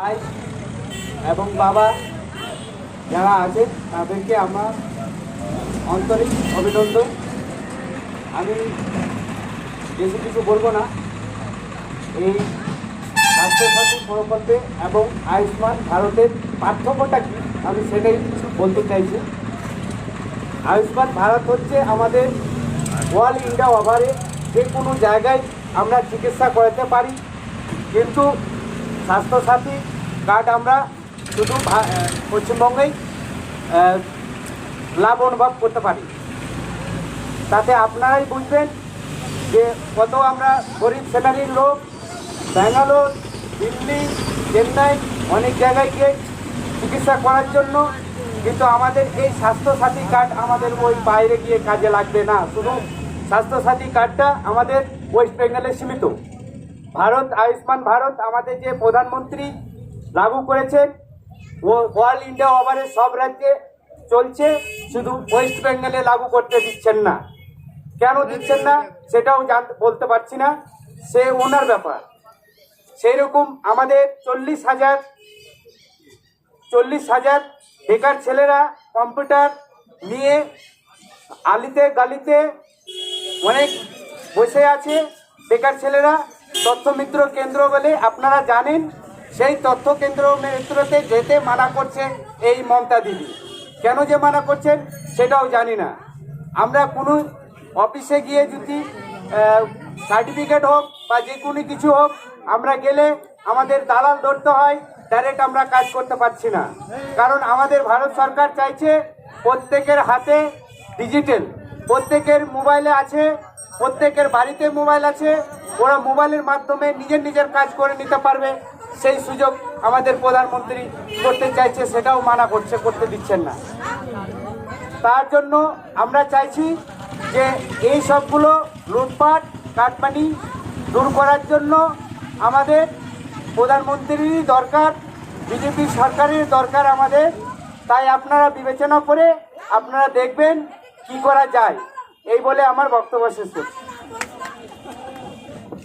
ভাই এবং বাবা যারা আছেন তাদেরকে আমার আন্তরিক অভিনন্দন। আমি বেশি কিছু বলবো না। এই স্বাস্থ্যসাথী প্রকল্পে এবং আয়ুষ্মান ভারতের পার্থক্যটা কি আমি সেটাই কিছু বলতে চাইছি। আয়ুষ্মান ভারত হচ্ছে আমাদের অল ইন্ডিয়া ওভারে যে কোনো জায়গায় আমরা চিকিৎসা করাতে পারি, কিন্তু স্বাস্থ্যসাথী কার্ড আমরা শুধু পশ্চিমবঙ্গেই লাভ অনুভব করতে পারি। তাতে আপনারাই বুঝবেন যে কত আমরা গরিব শ্রেণীর লোক ব্যাঙ্গালোর, দিল্লি, চেন্নাই অনেক জায়গায় গিয়ে চিকিৎসা করার জন্য, কিন্তু আমাদের এই স্বাস্থ্যসাথী কার্ড আমাদের ওই বাইরে গিয়ে কাজে লাগবে না। শুধু স্বাস্থ্যসাথী কার্ডটা আমাদের ওয়েস্ট বেঙ্গলে সীমিত। ভারত আয়ুষ্মান ভারত আমাদের যে প্রধানমন্ত্রী লাগু করেছেন ও অল ইন্ডিয়া ওভারে সব রাজ্যে চলছে, শুধু ওয়েস্ট বেঙ্গলে লাগু করতে দিচ্ছেন না। কেন দিচ্ছেন না সেটাও বলতে পারছি না, সে ওনার ব্যাপার। সেই রকম আমাদের 40,000 বেকার ছেলেরা কম্পিউটার নিয়ে আলিতে গালিতে অনেক বসে আছে। বেকার ছেলেরা তথ্যমিত্র কেন্দ্র বলে আপনারা জানেন, সেই তথ্য কেন্দ্রতে যেতে মানা করছে এই মমতা দিদি। কেন যে মানা করছেন সেটাও জানি না। আমরা কোনো অফিসে গিয়ে যদি সার্টিফিকেট হোক বা যে কোনো কিছু হোক, আমরা গেলে আমাদের দালাল ধরতে হয়, ডাইরেক্ট আমরা কাজ করতে পারছি না। কারণ আমাদের ভারত সরকার চাইছে প্রত্যেকের হাতে ডিজিটাল, প্রত্যেকের মোবাইলে আছে, প্রত্যেকের বাড়িতে মোবাইল আছে, ওরা মোবাইলের মাধ্যমে নিজের কাজ করে নিতে পারবে। সেই সুযোগ আমাদের প্রধানমন্ত্রী করতে চাইছে, সেটাও মানা করতে দিচ্ছেন না। তার জন্য আমরা চাইছি যে এই সবগুলো লুটপাট কাটমানি দূর করার জন্য আমাদের প্রধানমন্ত্রীরই দরকার, বিজেপি সরকারের দরকার আমাদের। তাই আপনারা বিবেচনা করে আপনারা দেখবেন কি করা যায়, এই বলে আমার বক্তব্য শেষ করছি।